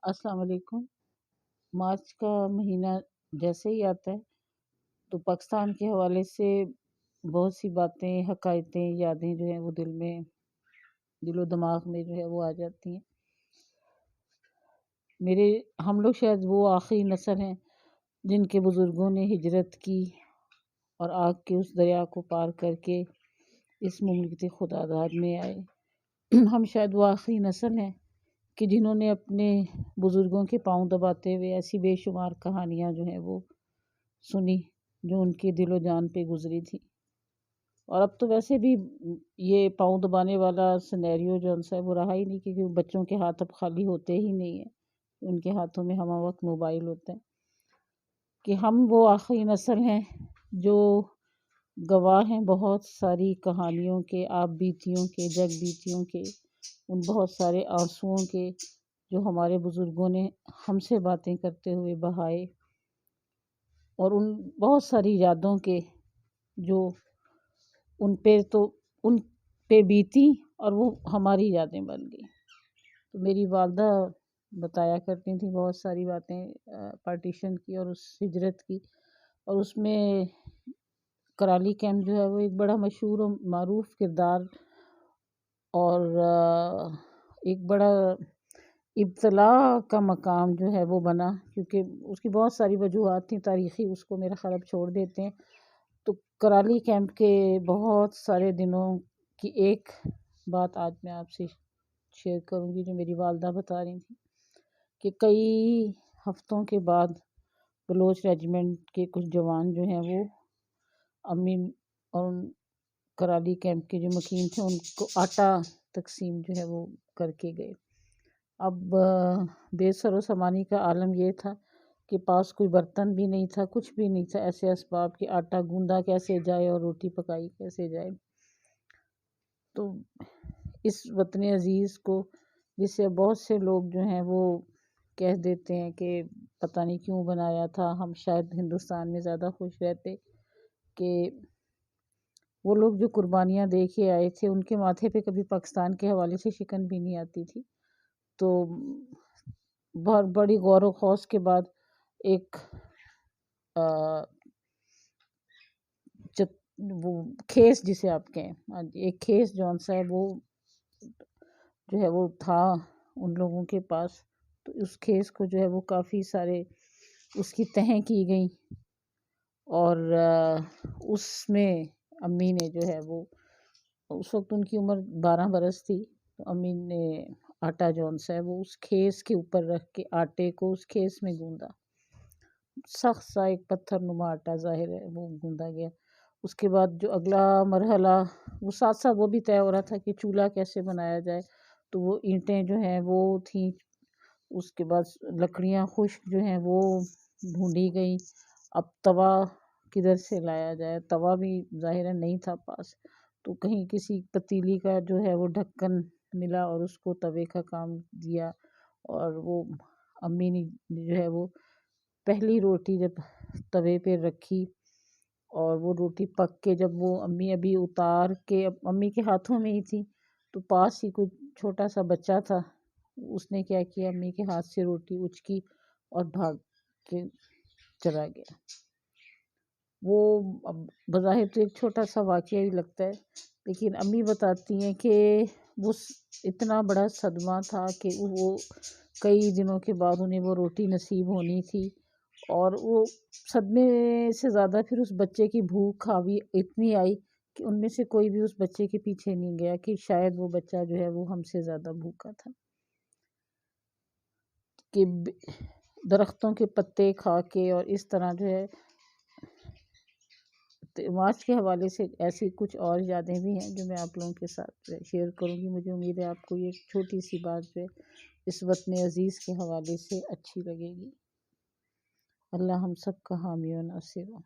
السلام علیکم۔ مارچ کا مہینہ جیسے ہی آتا ہے تو پاکستان کے حوالے سے بہت سی باتیں، حقائقیں، یادیں جو ہیں وہ دل و دماغ میں جو ہے وہ آ جاتی ہیں۔ ہم لوگ شاید وہ آخری نسل ہیں جن کے بزرگوں نے ہجرت کی اور آگ کے اس دریا کو پار کر کے اس مملکت خدا داد میں آئے۔ ہم شاید وہ آخری نسل ہیں کہ جنہوں نے اپنے بزرگوں کے پاؤں دباتے ہوئے ایسی بے شمار کہانیاں جو ہیں وہ سنی جو ان کے دل و جان پہ گزری تھی۔ اور اب تو ویسے بھی یہ پاؤں دبانے والا سینیریو جو ہے وہ رہا ہی نہیں، کیونکہ بچوں کے ہاتھ اب خالی ہوتے ہی نہیں ہیں، ان کے ہاتھوں میں ہمہ وقت موبائل ہوتا ہے۔ کہ ہم وہ آخری نسل ہیں جو گواہ ہیں بہت ساری کہانیوں کے، آپ بیتیوں کے، جگ بیتیوں کے، ان بہت سارے آنسوؤں کے جو ہمارے بزرگوں نے ہم سے باتیں کرتے ہوئے بہائے، اور ان بہت ساری یادوں کے جو ان پہ بیتی اور وہ ہماری یادیں بن گئی۔ تو میری والدہ بتایا کرتی تھیں بہت ساری باتیں پارٹیشن کی اور اس ہجرت کی، اور اس میں کرالی کیمپ جو ہے وہ ایک بڑا مشہور و معروف کردار اور ایک بڑا ابتلاء کا مقام جو ہے وہ بنا، کیونکہ اس کی بہت ساری وجوہات تھیں تاریخی، اس کو میرا خیال اب چھوڑ دیتے ہیں۔ تو کرالی کیمپ کے بہت سارے دنوں کی ایک بات آج میں آپ سے شیئر کروں گی جو میری والدہ بتا رہی تھیں کہ کئی ہفتوں کے بعد بلوچ ریجیمنٹ کے کچھ جوان جو ہیں وہ امی اور کرالی کیمپ کے جو مقیم تھے ان کو آٹا تقسیم جو ہے وہ کر کے گئے۔ اب بے سر و سامانی کا عالم یہ تھا کہ پاس کوئی برتن بھی نہیں تھا، کچھ بھی نہیں تھا، ایسے اسباب کہ آٹا گوندا کیسے جائے اور روٹی پکائی کیسے جائے۔ تو اس وطن عزیز کو جس سے بہت سے لوگ جو ہیں وہ کہہ دیتے ہیں کہ پتہ نہیں کیوں بنایا تھا، ہم شاید ہندوستان میں زیادہ خوش رہتے، کہ وہ لوگ جو قربانیاں دے کے آئے تھے ان کے ماتھے پہ کبھی پاکستان کے حوالے سے شکن بھی نہیں آتی تھی۔ تو بہت بڑی غور و خوض کے بعد ایک وہ کھیس جسے آپ کہیں، ایک کھیس جون سا ہے وہ جو ہے وہ تھا ان لوگوں کے پاس، تو اس کھیس کو جو ہے وہ کافی سارے اس کی تہیں کی گئیں، اور اس میں امی نے جو ہے وہ اس وقت ان کی عمر 12 برس تھی، تو امی نے آٹا جون سا ہے وہ اس کھیس کے اوپر رکھ کے آٹے کو اس کھیس میں گوندا، سخت سا ایک پتھر نما آٹا ظاہر ہے وہ گوندا گیا۔ اس کے بعد جو اگلا مرحلہ وہ ساتھ ساتھ وہ بھی طے ہو رہا تھا کہ چولہا کیسے بنایا جائے، تو وہ اینٹیں جو ہیں وہ تھیں، اس کے بعد لکڑیاں خشک جو ہیں وہ ڈھونڈی گئیں، اب توا کدھر سے لایا جائے، توا بھی ظاہر نہیں تھا پاس، تو کہیں کسی پتیلی کا جو ہے وہ ڈھکن ملا اور اس کو توے کا کام دیا، اور وہ امی نے جو ہے وہ پہلی روٹی جب توے پہ رکھی اور وہ روٹی پک کے جب وہ امی ابھی اتار کے امی کے ہاتھوں میں ہی تھی، تو پاس ہی کوئی چھوٹا سا بچہ تھا، اس نے کیا کیا امی کے ہاتھ سے روٹی اچکی اور بھاگ کے چلا گیا۔ وہ بظاہر تو ایک چھوٹا سا واقعہ ہی لگتا ہے، لیکن امی بتاتی ہیں کہ وہ اتنا بڑا صدمہ تھا کہ وہ کئی دنوں کے بعد انہیں وہ روٹی نصیب ہونی تھی، اور وہ صدمے سے زیادہ پھر اس بچے کی بھوک کھاوی اتنی آئی کہ ان میں سے کوئی بھی اس بچے کے پیچھے نہیں گیا، کہ شاید وہ بچہ جو ہے وہ ہم سے زیادہ بھوکا تھا۔ کہ درختوں کے پتے کھا کے، اور اس طرح جو ہے مارچ کے حوالے سے ایسی کچھ اور یادیں بھی ہیں جو میں آپ لوگوں کے ساتھ شیئر کروں گی۔ مجھے امید ہے آپ کو یہ چھوٹی سی بات جو ہے اس وطن عزیز کے حوالے سے اچھی لگے گی۔ اللہ ہم سب کا حامی و ناصر ہو۔